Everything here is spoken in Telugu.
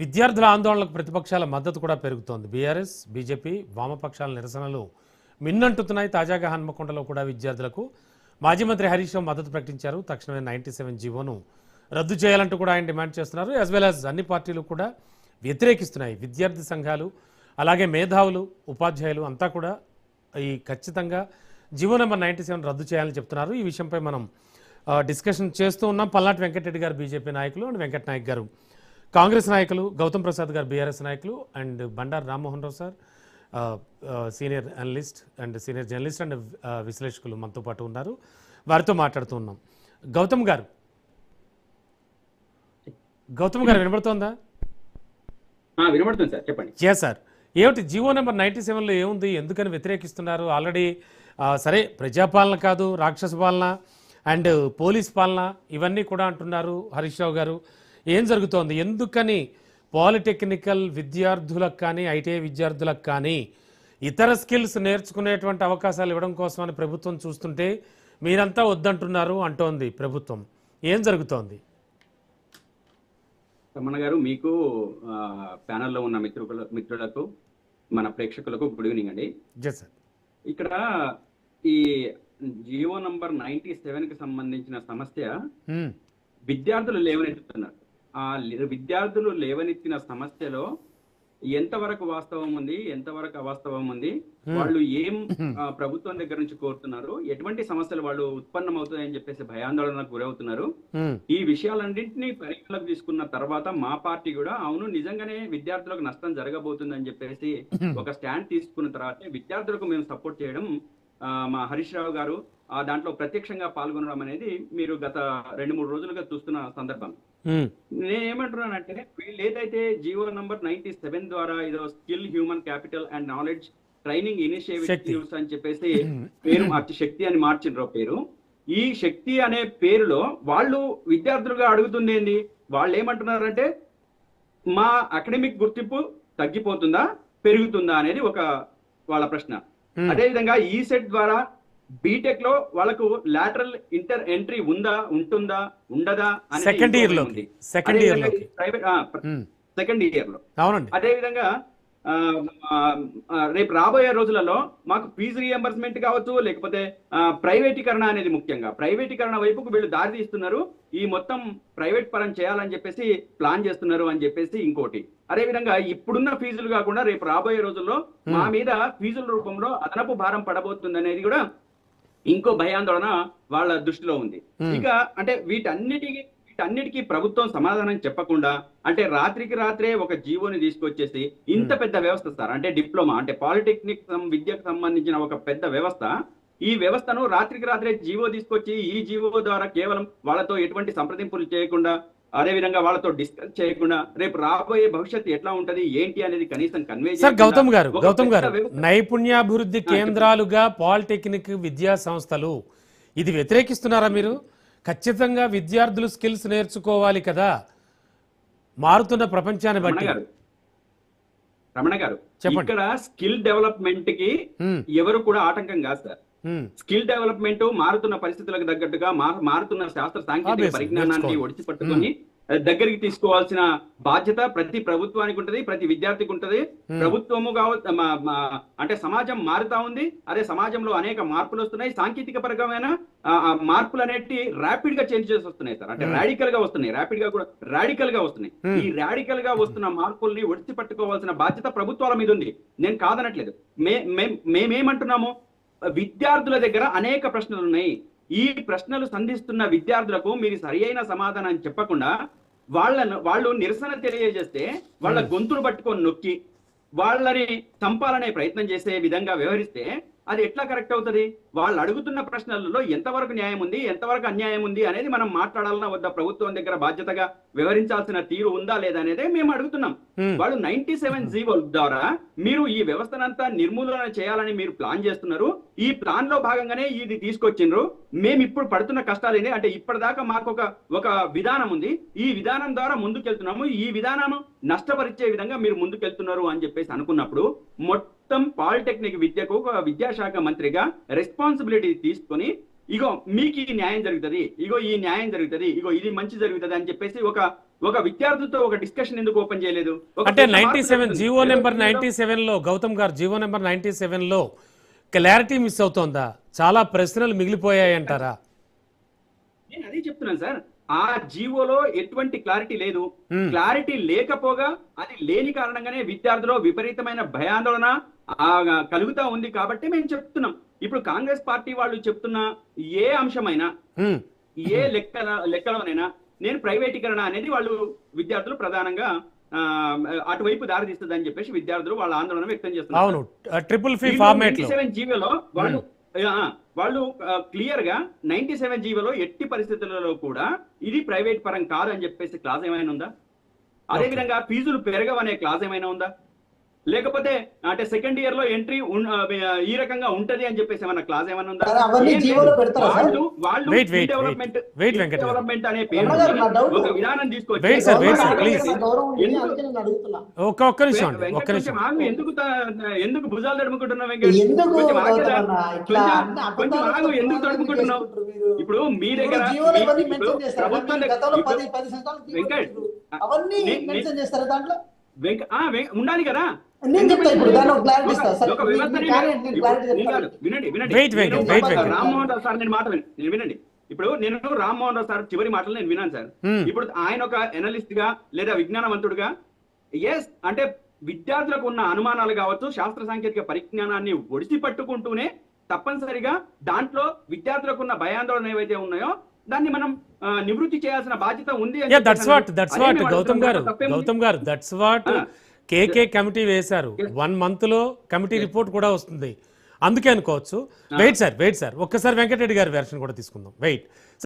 విద్యార్థుల ఆందోళనలకు ప్రతిపక్షాల మద్దతు కూడా పెరుగుతోంది. బీఆర్ఎస్, బీజేపీ, వామపక్షాల నిరసనలు మిన్నంటుతున్నాయి. తాజాగా హన్మకొండలో కూడా విద్యార్థులకు మాజీ మంత్రి హరీష్ రావు మద్దతు ప్రకటించారు. తక్షణమే 97 జీవోను రద్దు చేయాలంటూ కూడా ఆయన డిమాండ్ చేస్తున్నారు. యాజ్ వెల్ యాజ్ అన్ని పార్టీలు కూడా వ్యతిరేకిస్తున్నాయి. విద్యార్థి సంఘాలు, అలాగే మేధావులు, ఉపాధ్యాయులు అంతా కూడా ఈ ఖచ్చితంగా జీవో నెంబర్ 97 రద్దు చేయాలని చెప్తున్నారు. ఈ విషయంపై మనం డిస్కషన్ చేస్తూ ఉన్నాం. పల్నాటి వెంకటరెడ్డి గారు బీజేపీ నాయకులు అండ్ వెంకట నాయక్ గారు కాంగ్రెస్ నాయకులు, గౌతమ్ ప్రసాద్ గారు బీఆర్ఎస్ నాయకులు and Bandaru Rammohan Rao sir senior analyst and senior journalist and విశ్లేషకులు మనతో పాటు ఉన్నారు. వారితో మాట్లాడుతూ ఉన్నాం. గౌతమ్ గారు వినబడుతోందా? వినబడుతుంది సార్, చెప్పండి. సార్, ఏమిటి జీవో నెంబర్ 97లో ఏముంది, ఎందుకని వ్యతిరేకిస్తున్నారు? ఆల్రెడీ సరే ప్రజాపాలన కాదు, రాక్షస పాలన అండ్ పోలీస్ పాలన ఇవన్నీ కూడా అంటున్నారు హరీష్ రావు గారు. ఏం జరుగుతోంది? ఎందుకని పాలిటెక్నికల్ విద్యార్థులకు కానీ ఐటీఐ విద్యార్థులకు కానీ ఇతర స్కిల్స్ నేర్చుకునేటువంటి అవకాశాలు ఇవ్వడం కోసమని ప్రభుత్వం చూస్తుంటే మీరంతా వద్దంటున్నారు అంటోంది ప్రభుత్వం. ఏం జరుగుతోంది? రమణ గారు, మీకు ప్యానెల్లో ఉన్న మిత్రులకు మన ప్రేక్షకులకు గుడ్ ఈవినింగ్ అండి. ఇక్కడ ఈ జియో నంబర్ 97కి సంబంధించిన సమస్య విద్యార్థులు లేవనెత్తుతున్నారు. ఆ విద్యార్థులు లేవనెత్తిన సమస్యలో ఎంతవరకు వాస్తవం ఉంది, ఎంతవరకు అవాస్తవం ఉంది, వాళ్ళు ఏం ప్రభుత్వం దగ్గర నుంచి కోరుతున్నారు, ఎటువంటి సమస్యలు వాళ్ళు ఉత్పన్నమవుతాయని చెప్పేసి భయాందోళనకు గురవుతున్నారు. ఈ విషయాలన్నింటినీ పరిగణలోకి తీసుకున్న తర్వాత మా పార్టీ కూడా అవును నిజంగానే విద్యార్థులకు నష్టం జరగబోతుందని చెప్పేసి ఒక స్టాండ్ తీసుకున్న తర్వాత విద్యార్థులకు మేము సపోర్ట్ చేయడం, మా హరీష్ రావు గారు దాంట్లో ప్రత్యక్షంగా పాల్గొనడం అనేది మీరు గత 2-3 రోజులుగా చూస్తున్న సందర్భం. నేనేమంటున్నానంటే వీళ్ళు ఏదైతే జియో నంబర్ 97 ద్వారా ఇదో skill, human capital and knowledge training initiatives అని చెప్పేసి పేరు మార్చి శక్తి అని మార్చిండ్రో పేరు. ఈ శక్తి అనే పేరులో వాళ్ళు విద్యార్థులుగా అడుగుతుంది ఏంది? వాళ్ళు ఏమంటున్నారంటే మా అకాడమిక్ గుర్తింపు తగ్గిపోతుందా పెరుగుతుందా అనేది ఒక వాళ్ళ ప్రశ్న. అదేవిధంగా ఈ సెట్ ద్వారా బీటెక్ లో వాళ్ళకు లాటరల్ ఇంటర్ ఎంట్రీ ఉంటుందా ఉండదా అనేది సెకండ్ ఇయర్ లో. అదే విధంగా రేపు రాబోయే రోజులలో మాకు ఫీజు రియంబర్స్మెంట్ కావచ్చు, లేకపోతే ప్రైవేటీకరణ అనేది ముఖ్యంగా ప్రైవేటీకరణ వైపుకు వీళ్ళు దారి తీస్తున్నారు. ఈ మొత్తం ప్రైవేట్ పరం చేయాలని చెప్పేసి ప్లాన్ చేస్తున్నారు అని చెప్పేసి ఇంకోటి. అదే విధంగా ఇప్పుడున్న ఫీజులు కాకుండా రేపు రాబోయే రోజుల్లో మా మీద ఫీజుల రూపంలో అదనపు భారం పడబోతుంది అనేది కూడా ఇంకో భయాందోళన వాళ్ళ దృష్టిలో ఉంది. ఇక అంటే వీటన్నిటికీ ప్రభుత్వం సమాధానం చెప్పకుండా అంటే రాత్రికి రాత్రే ఒక జీవోని తీసుకొచ్చేసి ఇంత పెద్ద వ్యవస్థ సార్, అంటే డిప్లొమా అంటే పాలిటెక్నిక్ విద్యకు సంబంధించిన ఒక పెద్ద వ్యవస్థ, ఈ వ్యవస్థను రాత్రికి రాత్రే జీవో తీసుకొచ్చి ఈ జీవో ద్వారా కేవలం వాళ్ళతో ఎటువంటి సంప్రదింపులు చేయకుండా, అదే విధంగా వాళ్ళతో డిస్కస్ చేయకుండా రేపు రాబోయే భవిష్యత్తు ఎట్లా ఉంటది ఏంటి అనేది కనీసం కన్వే చేయాలి. గౌతమ్ గారు నైపుణ్యాభివృద్ధి కేంద్రాలుగా పాలిటెక్నిక్ విద్యా సంస్థలు ఇది వ్యతిరేకిస్తున్నారా మీరు? ఖచ్చితంగా విద్యార్థులు స్కిల్స్ నేర్చుకోవాలి కదా మారుతున్న ప్రపంచాన్ని బట్టి. రమణ గారు, ఇక్కడ స్కిల్ డెవలప్మెంట్ కి ఎవరు కూడా ఆటంకం కాదు సార్. స్కిల్ డెవలప్మెంట్ మారుతున్న పరిస్థితులకు తగ్గట్టుగా మారుతున్న శాస్త్ర సాంకేతిక పరిజ్ఞానాన్ని ఒడిచిపట్టుకొని దగ్గరికి తీసుకోవాల్సిన బాధ్యత ప్రతి ప్రభుత్వానికి ఉంటది, ప్రతి విద్యార్థికి ఉంటది. ప్రభుత్వము కావచ్చు, అంటే సమాజం మారుతా ఉంది. అదే సమాజంలో అనేక మార్పులు వస్తున్నాయి. సాంకేతిక పరమైన మార్పులు అనేటి ర్యాపిడ్ గా చేంజ్ చేసి వస్తున్నాయి సార్. అంటే రాడికల్ గా వస్తున్నాయి, రాడికల్ గా వస్తున్నాయి. ఈ రాడికల్ గా వస్తున్న మార్పుల్ని ఒడిచి పట్టుకోవాల్సిన బాధ్యత ప్రభుత్వాల మీద ఉంది. నేను కాదనట్లేదు. మేమేమంటున్నాము, విద్యార్థుల దగ్గర అనేక ప్రశ్నలు ఉన్నాయి. ఈ ప్రశ్నలు సంధిస్తున్న విద్యార్థులకు మీరు సరి అయిన సమాధానం చెప్పకుండా వాళ్ళు నిరసన తెలియజేస్తే వాళ్ళ గొంతులు పట్టుకొని నొక్కి వాళ్ళని చంపాలనే ప్రయత్నం చేసే విధంగా వ్యవహరిస్తే అది ఎట్లా కరెక్ట్ అవుతుంది? వాళ్ళు అడుగుతున్న ప్రశ్నలలో ఎంతవరకు న్యాయం ఉంది, ఎంతవరకు అన్యాయం ఉంది అనేది మనం మాట్లాడాలన్నా వద్ద ప్రభుత్వం దగ్గర బాధ్యతగా వ్యవహరించాల్సిన తీరు ఉందా లేదా అనేదే మేము అడుగుతున్నాం. వాళ్ళు 97 జీవో ద్వారా మీరు ఈ వ్యవస్థనంతా నిర్మూలన చేయాలని మీరు ప్లాన్ చేస్తున్నారు. ఈ ప్లాన్ లో భాగంగానే ఇది తీసుకొచ్చిండ్రు. మేము ఇప్పుడు పడుతున్న కష్టాలు ఏంటి అంటే ఇప్పటిదాకా మాకు ఒక విధానం ఉంది, ఈ విధానం ద్వారా ముందుకెళ్తున్నాము, ఈ విధానం నష్టపరిచే విధంగా మీరు ముందుకెళ్తున్నారు అని చెప్పేసి అనుకున్నప్పుడు మొత్తం పాలిటెక్నిక్ విద్యకు విద్యాశాఖ మంత్రిగా రెస్పాన్సిబిలిటీ తీసుకొని ఇగో మీకు ఈ న్యాయం జరుగుతుంది, ఇగో ఈ న్యాయం జరుగుతుంది, ఇగో ఇది మంచి జరుగుతుంది అని చెప్పేసి ఒక ఒక విద్యార్థులతో ఒక డిస్కషన్ ఎందుకు ఓపెన్ చేయలేదు? అంటే 97 జీవో నెంబర్ 97 లో గౌతమ్ గారు జీవో నెంబర్ 97 లో క్లారిటీ మిస్ అవుతోందా? చాలా ప్రశ్నలు మిగిలిపోయాయి అంటారా? నేను అదే చెప్తున్నాను సార్, ఆ జీవోలో ఎటువంటి క్లారిటీ లేదు. క్లారిటీ లేకపోగా అది లేని కారణంగానే విద్యార్థులు విపరీతమైన భయాందోళన కలుగుతా ఉంది కాబట్టి మేము చెప్తున్నాం. ఇప్పుడు కాంగ్రెస్ పార్టీ వాళ్ళు చెప్తున్న ఏ అంశమైనా ఏ లెక్కలోనైనా నేను ప్రైవేటీకరణ అనేది వాళ్ళు విద్యార్థులు ప్రధానంగా అటువైపు దారి తీస్తుందని చెప్పేసి విద్యార్థులు వాళ్ళ ఆందోళన వ్యక్తం చేస్తున్నారు. 97 జీవోలో వాళ్ళు క్లియర్ గా 97 జీవోలో ఎట్టి పరిస్థితులలో కూడా ఇది ప్రైవేట్ పరం కాదు అని చెప్పేసి క్లాజ్ ఏమైనా ఉందా? అదే విధంగా ఫీజులు పెరగవనే క్లాజ్ ఏమైనా ఉందా? లేకపోతే అంటే సెకండ్ ఇయర్ లో ఎంట్రీ ఈ రకంగా ఉంటది అని చెప్పేసి ఏమన్నా క్లాజ్ ఏమైనా ఉందా? డెవలప్మెంట్ అనే పేరు ఒక విధానం తీసుకొచ్చి ఎందుకు భుజాలు తడుముకుంటున్నావు? ఎందుకు తడుముకుంటున్నావు? ఇప్పుడు మీ దగ్గర ప్రభుత్వం ఉండాలి కదా. రామ్మోహన్ రావు సార్ నేను మాట వినండి. ఇప్పుడు నేను రామ్మోహన్ రావు సార్ చివరి మాటలు నేను విన్నాను సార్. ఇప్పుడు ఆయన ఒక ఎనలిస్ట్ గా లేదా విజ్ఞానవంతుడుగా ఎస్ అంటే విద్యార్థులకు ఉన్న అనుమానాలు కావచ్చు, శాస్త్ర సాంకేతిక పరిజ్ఞానాన్ని ఒడిసి పట్టుకుంటూనే తప్పనిసరిగా దాంట్లో విద్యార్థులకు ఉన్న భయాందోళన ఏవైతే ఉన్నాయో దాన్ని మనం నివృత్తి చేయాల్సిన బాధ్యత ఉంది. గౌతమ్ గారు దట్స్ వాట్ కేకే కమిటీ వేశారు. 1 month లో కమిటీ రిపోర్ట్ కూడా వస్తుంది, అందుకే అనుకోవచ్చు. వెయిట్ సార్ ఒక్కసారి వెంకటరెడ్డి గారి వెర్షన్ కూడా తీసుకుందాం. వెయిట్